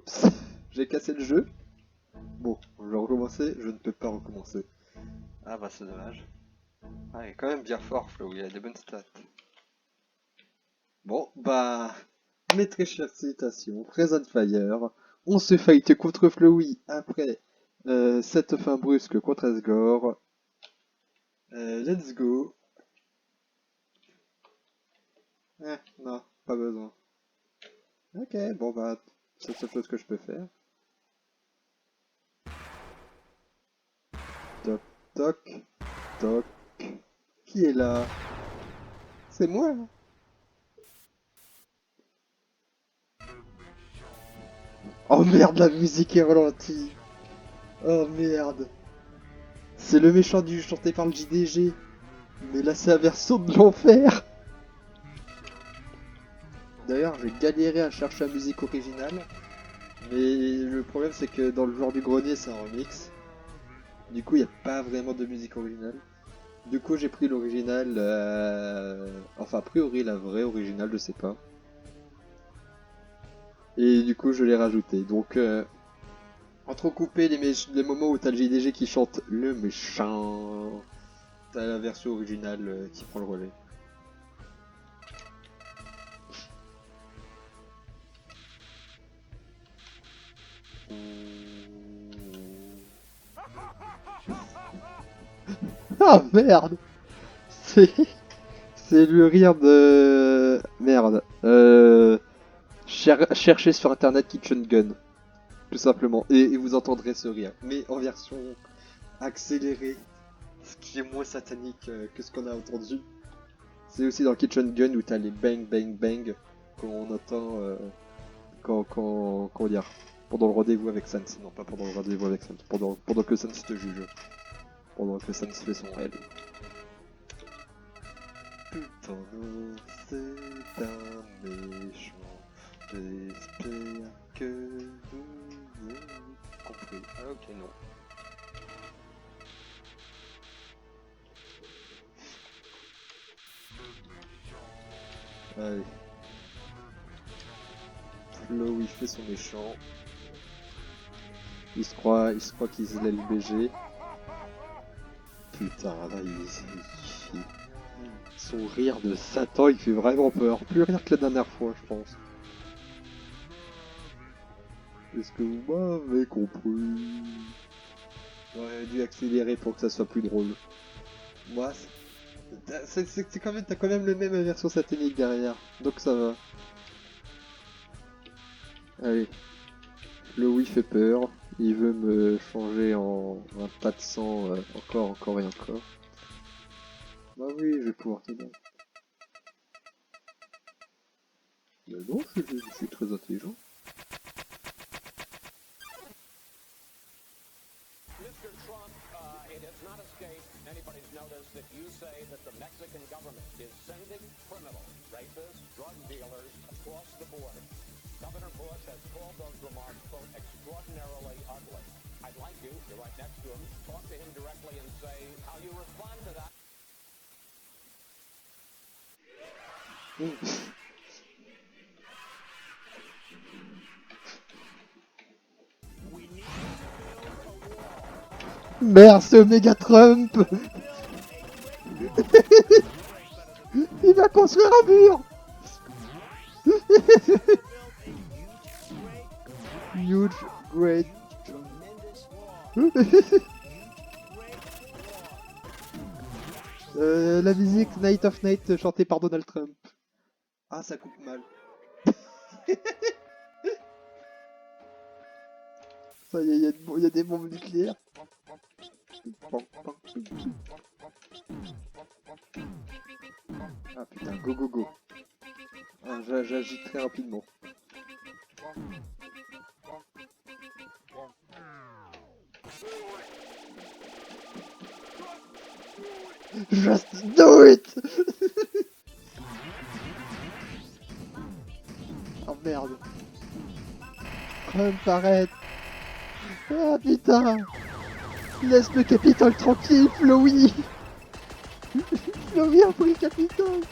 Oups, j'ai cassé le jeu. Bon, je vais recommencer, je ne peux pas recommencer. Ah bah c'est dommage. Ah, il est quand même bien fort, Flo, il a des bonnes stats. Bon, bah, mes très chères citations, Present Fire, on se fight contre Flowey après cette fin brusque contre Asgore. Let's go. Non, pas besoin. Ok, bon bah, c'est la seule chose que je peux faire. Toc, toc, toc. Qui est là? C'est moi? Oh merde, la musique est ralentie. Oh merde. C'est le méchant du chanté par le JDG. Mais là, c'est la version de l'enfer. D'ailleurs, j'ai galéré à chercher la musique originale. Mais le problème, c'est que dans le joueur du grenier, c'est un remix. Du coup, il n'y a pas vraiment de musique originale. Du coup, j'ai pris l'original. Enfin, a priori, la vraie originale, je sais pas. Et du coup, je l'ai rajouté. Donc, entrecoupé les moments où t'as le JDG qui chante le méchant, t'as la version originale qui prend le relais. Ah merde. C'est c'est le rire de merde. Cherchez sur internet Kitchen Gun, tout simplement, et vous entendrez ce rire, mais en version accélérée, ce qui est moins satanique que ce qu'on a entendu. C'est aussi dans Kitchen Gun où t'as les bang bang bang qu'on entend comment dire, pendant le rendez-vous avec Sans. Non, pas pendant le rendez-vous avec Sans, pendant que Sans te juge, pendant que Sans fait son L. Tout en nous, c'est un méchant. J'espère que vous avez compris. Ah ok, non. Allez. Flo, il fait son méchant. Il se croit qu'il se l'est le BG. Putain, là, son rire de Satan, il fait vraiment peur. Plus rire que la dernière fois, je pense. Est-ce que vous m'avez compris? J'aurais dû accélérer pour que ça soit plus drôle. Moi, c'est quand même, t'as quand même le même version satanique derrière, donc ça va. Allez, le Wii fait peur, il veut me changer en un tas de sang encore et encore. Bah oui, je vais pouvoir te donner. Mais non, je suis très intelligent. Mr. Trump, it has not escaped anybody's notice that you say that the Mexican government is sending criminals, rapists, drug dealers across the border. Governor Bush has called those remarks, quote, extraordinarily ugly. I'd like you, you're right next to him, talk to him directly and say how you respond to that. Merde, c'est Omega Trump. Il va construire un mur. Huge, great. La musique Night of Night chantée par Donald Trump. Ah, ça coupe mal. Ça y est, il y a des bombes nucléaires. Ah putain, go go go. Ah, j'agite très rapidement. Just do it. Oh merde. Trump, arrête. Ah putain. Laisse le Capitole tranquille, Flowey. Flowey a pris le Capitole.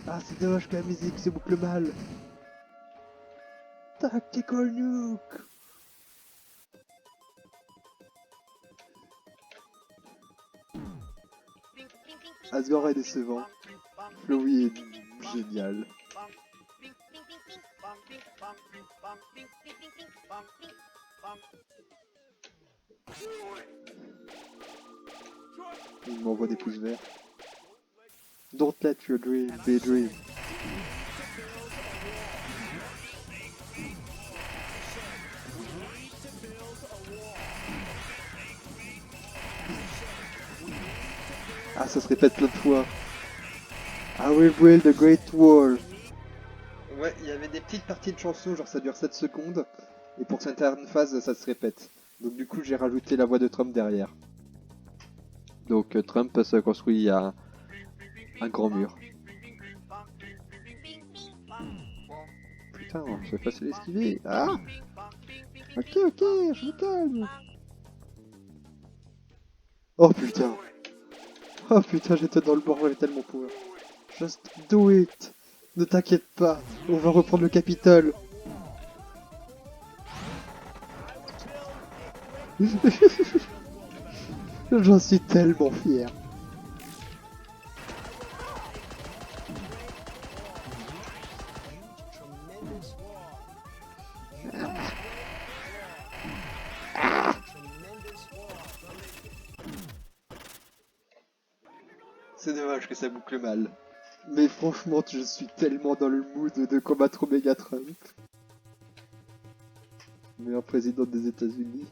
Ah, c'est dommage que la musique se boucle mal. Tactical Nuke. Asgore est décevant. Flowey est génial. Il m'envoie des pouces verts. Don't let your dream be a dream. Ah, ça se répète plein de fois. I will build a great wall. Ouais, il y avait des petites parties de chansons, genre ça dure 7 secondes. Et pour certaines phases, ça se répète. Donc du coup, j'ai rajouté la voix de Trump derrière. Donc Trump se construit à un grand mur. Putain, c'est facile à esquiver. Ah! Ok, je me calme. Oh putain. Oh putain, j'étais dans le bordel tellement pour. Just do it. Ne t'inquiète pas, on va reprendre le Capitole. J'en suis tellement fier. C'est dommage que ça boucle mal. Mais franchement, je suis tellement dans le mood de combattre Omega Trump. Meilleur président des États-Unis.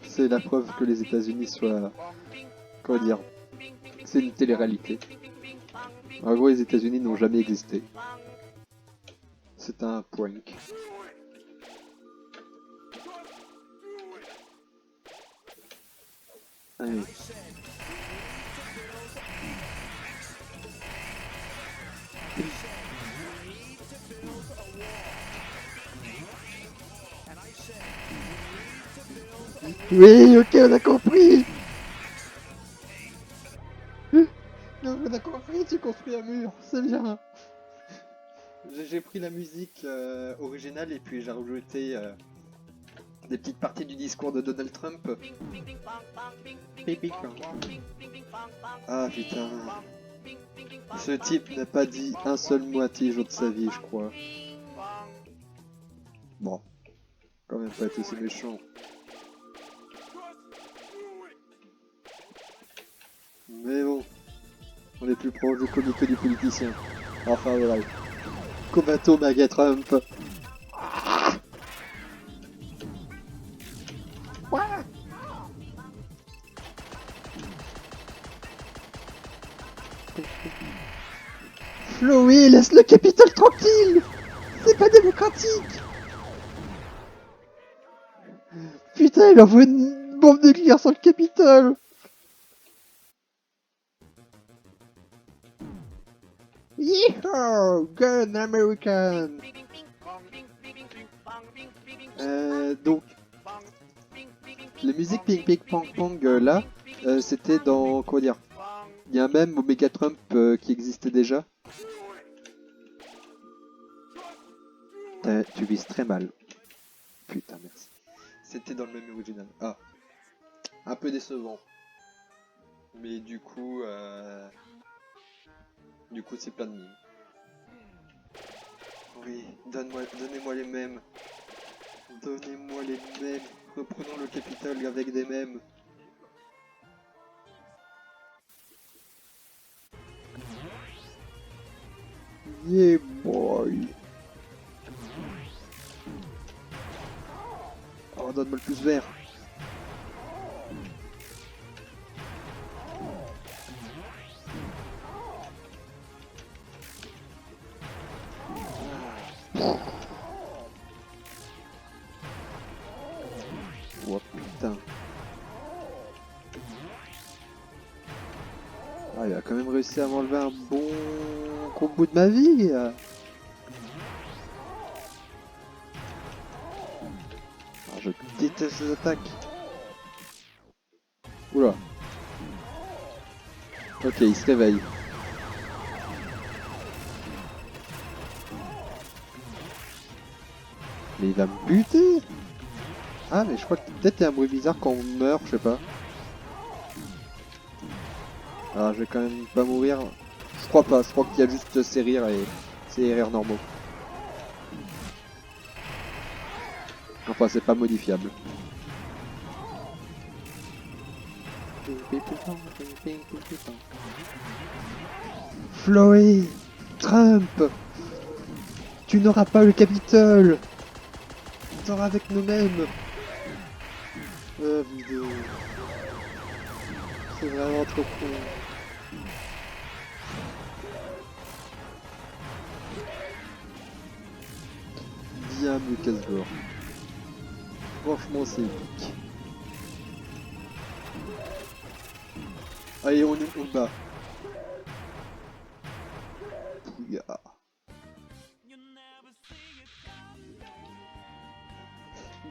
C'est la preuve que les États-Unis soient... Comment dire? C'est une télé-réalité. En gros, les États-Unis n'ont jamais existé. C'est un prank. Allez. Oui, ok, on a compris. On a compris, tu construis un mur, c'est bien. J'ai pris la musique originale et puis j'ai rajouté des petites parties du discours de Donald Trump. Ah putain. Ce type n'a pas dit un seul mot intelligent de sa vie, je crois. Bon. Quand même pas être aussi méchant. Mais bon. On est plus proche du comique que du politicien. Enfin voilà. Combatto Maga Trump. Flowey, laisse le Capitole tranquille. C'est pas démocratique. Putain, il envoie une bombe nucléaire sur le Capitole. Yeehaw, gun American. Donc, les musiques Ping Ping Pong Pong là, c'était dans, comment dire, il y a un mème Omega Trump qui existait déjà. Tu vises très mal. Putain, merci. C'était dans le même original. Ah, un peu décevant. Mais du coup c'est plein de mimes. Oui, donnez-moi les mêmes. Donnez-moi les mêmes. Reprenons le Capitole avec des mêmes. Yeah boy. Oh, donne-moi le plus vert. Oh putain. Ah, il a quand même réussi à m'enlever un bon gros bout de ma vie. Ah, je déteste ces attaques. Oula. Ok, il se réveille. Mais il va me buter. Ah mais je crois que peut-être il y a un bruit bizarre quand on meurt, je sais pas. Alors je vais quand même pas mourir. Je crois pas, je crois qu'il y a juste ces rires et ces rires normaux. Enfin c'est pas modifiable. Chloé, Trump, tu n'auras pas le Capitole. On sera avec nous-mêmes. Vidéo. C'est vraiment trop con. Bien mieux Casbord. Franchement, c'est épique. Allez, on bat. Pouya.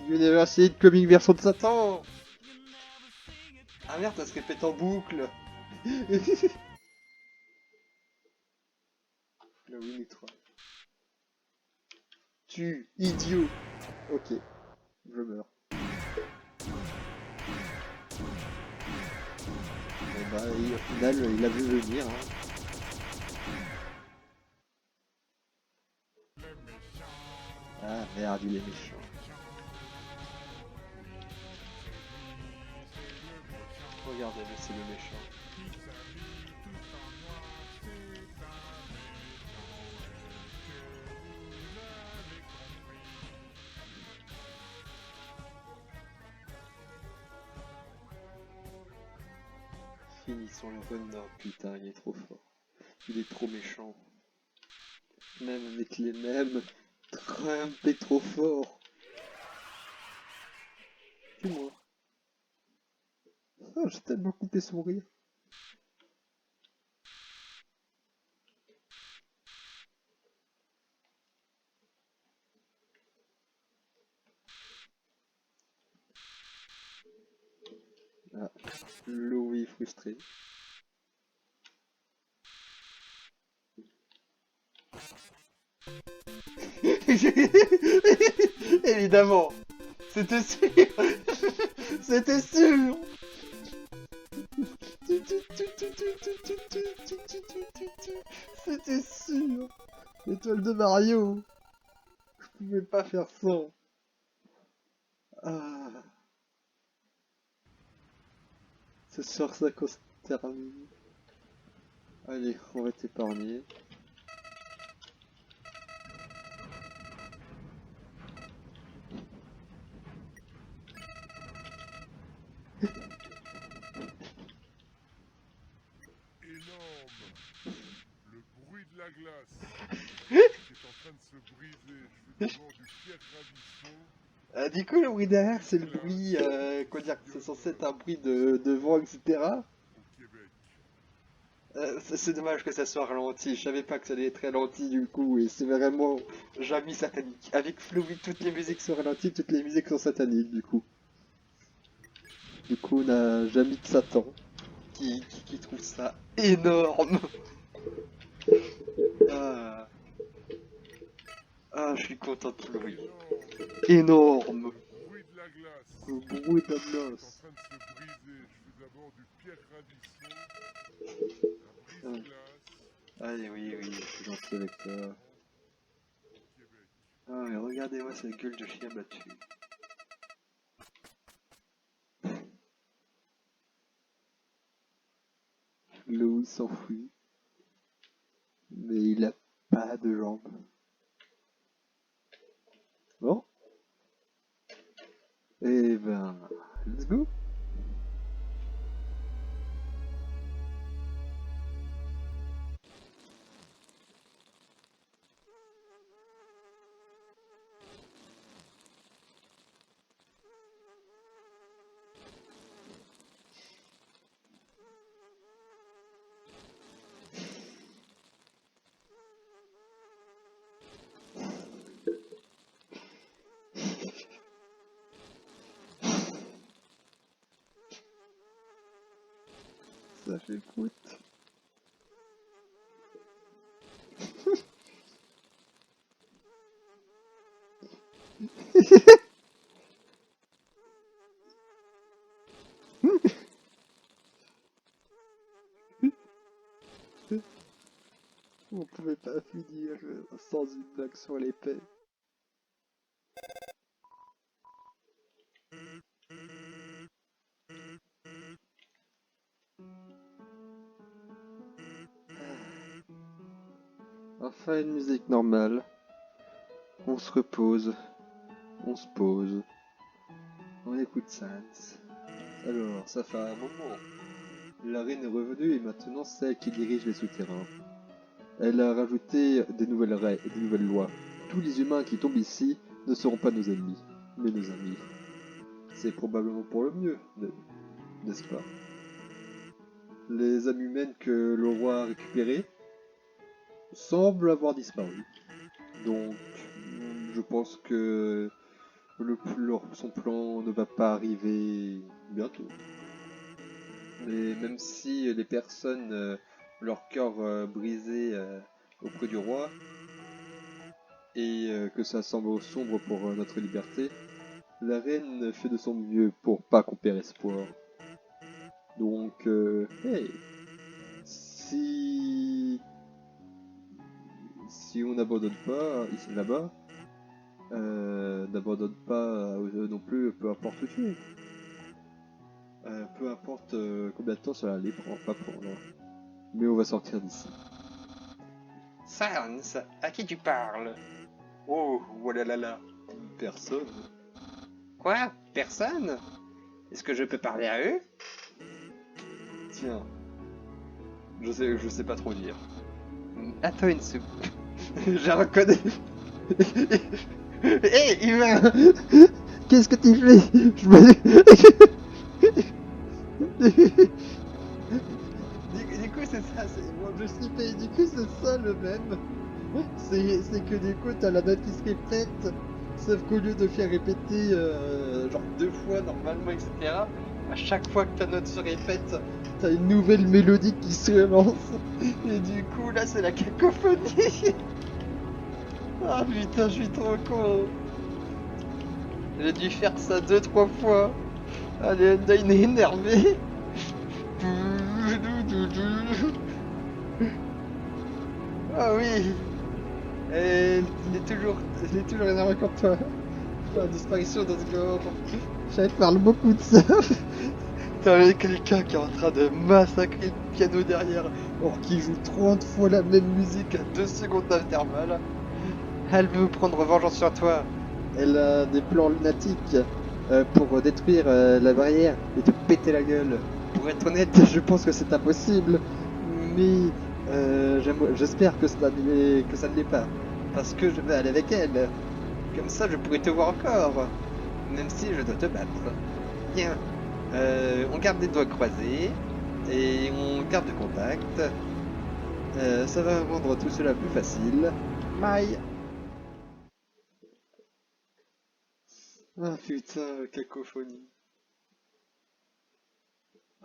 University Coming version de Satan. Ah merde, ça se répète en boucle. Le Winnie 3. Tu, idiot. Ok, je meurs. Et bah, au final, il a vu venir. Hein. Ah merde, il est méchant. Regardez-le, c'est le méchant. Finissons le run. Non, putain, il est trop fort. Il est trop méchant. Même avec les mêmes, Trump est trop fort. Tue-moi. Oh, j'ai tellement coupé son rire. Ah, Louis frustré. Évidemment. C'était sûr. C'était sûr. C'était sûr. L'étoile de Mario. Je pouvais pas faire ça. Ah. C'est sur ça qu'on se termine. Allez, on va t'épargner. Énorme. Le bruit de la glace qui est en train de se briser. Je fais d'abord du Pierre Rabhisson. Du coup, le bruit derrière, c'est le bruit, quoi dire, c'est censé être un bruit de vent, etc. Au Québec. C'est dommage que ça soit ralenti, je savais pas que ça allait être ralenti du coup, et c'est vraiment jamais satanique. Avec Fluid, toutes les musiques sont ralenties, toutes les musiques sont sataniques du coup. Du coup, on a Jamie de Satan, qui trouve ça énorme. Ah, ah, je suis content de Fluid. Énorme. Bruit de la glace Le bruit de la qui est en glace. train de se briser. Je fais d'abord du Pierre Rabhisson. Un Ah, brise-glace allez, oui, oui, je suis gentil avec toi. au Québec. Ah, mais regardez-moi cette gueule de chien battu. Louis s'enfuit, mais il a pas de jambes. Bon, et ben, let's go. Ça fait prout. On pouvait pas finir sans une blague sur l'épée. Enfin une musique normale. On se repose. On se pose. On écoute Sans. Alors, ça fait un moment. La reine est revenue et maintenant c'est elle qui dirige les souterrains. Elle a rajouté des nouvelles lois. Tous les humains qui tombent ici ne seront pas nos ennemis, mais nos amis. C'est probablement pour le mieux, n'est-ce pas? Les âmes humaines que le roi a récupérées semblent avoir disparu. Donc, je pense que son plan ne va pas arriver bientôt. Mais même si les personnes, leur cœur brisé auprès du roi, et que ça semble sombre pour notre liberté, la reine fait de son mieux pour pas qu'on perd espoir. Donc, hey, si on n'abandonne pas ici là-bas, n'abandonne pas non plus, peu importe où tu es. Peu importe combien de temps ça va aller pas prendre. Mais on va sortir d'ici. Sans, à qui tu parles? Oh, voilà là. Personne. Quoi? Personne? Est-ce que je peux parler à eux? Tiens, je sais pas trop dire. Attends une seconde. Je reconnais. Hé, humain! Qu'est-ce que tu fais? Je me... du coup, c'est ça, moi je suis payé, du coup, c'est ça le même. C'est que du coup, t'as la note qui se répète, sauf qu'au lieu de faire répéter genre 2 fois normalement, etc., à chaque fois que ta note se répète, t'as une nouvelle mélodie qui se relance. Et du coup, là, c'est la cacophonie. Ah putain, je suis trop con. J'ai dû faire ça 2-3 fois. Allez, Undyne est énervé. Ah oui. Et il est toujours énervé comme toi. La disparition d'Osgore. J'avais parle beaucoup de ça. T'avais quelqu'un qui est en train de massacrer le piano derrière, or qui joue 30 fois la même musique à 2 secondes d'intervalle. Elle veut prendre vengeance sur toi. Elle a des plans lunatiques pour détruire la barrière et te péter la gueule. Pour être honnête, je pense que c'est impossible, mais j'espère que ça ne l'est pas. Parce que je vais aller avec elle. Comme ça, je pourrai te voir encore, même si je dois te battre. Bien, on garde les doigts croisés et on garde le contact. Ça va rendre tout cela plus facile. Bye. Ah putain, cacophonie.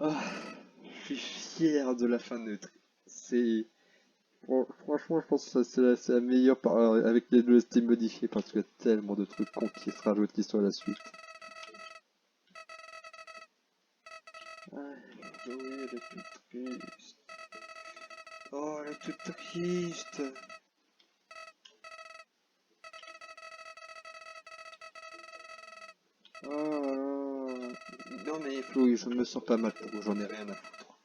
Ah, je suis fier de la fin neutre. Franchement, je pense que c'est la meilleure avec les deux styles modifiés parce qu'il y a tellement de trucs cons qui se rajoutent qui sont à la suite. Ah, oui, elle est toute triste. Oh, elle est toute triste. Oh, non mais Chloé, je me sens pas mal pour j'en ai rien à foutre.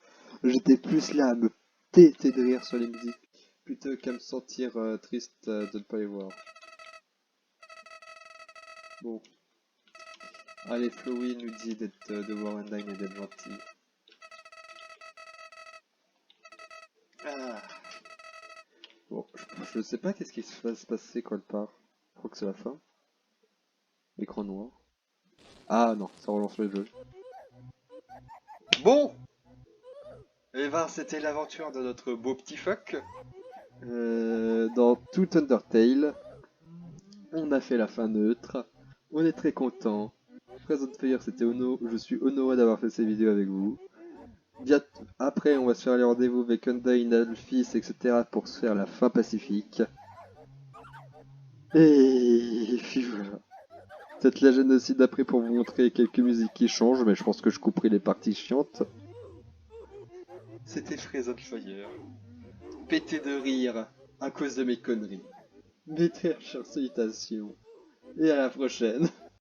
J'étais plus là à me péter de rire sur les musiques plutôt qu'à me sentir triste de ne pas les voir. Bon. Allez, Chloé nous dit de voir Undyne et d'être gentil. Ah. Bon, je sais pas qu'est-ce qui va se passer quand elle part. Je crois que c'est la fin. Écran noir. Ah non, ça relance le jeu. Bon, et ben c'était l'aventure de notre beau petit fuck. Dans tout Undertale, on a fait la fin neutre. On est très content. Present Fire, c'était je suis honoré d'avoir fait ces vidéos avec vous. Après, on va se faire les rendez-vous avec Undyne, Alphys, etc. pour se faire la fin pacifique. Et puis voilà. peut-être la génocide après pour vous montrer quelques musiques qui changent, mais je pense que je couperai les parties chiantes. C'était Fraise on Fire. Pété de rire à cause de mes conneries. Mettez en salutations. Et à la prochaine.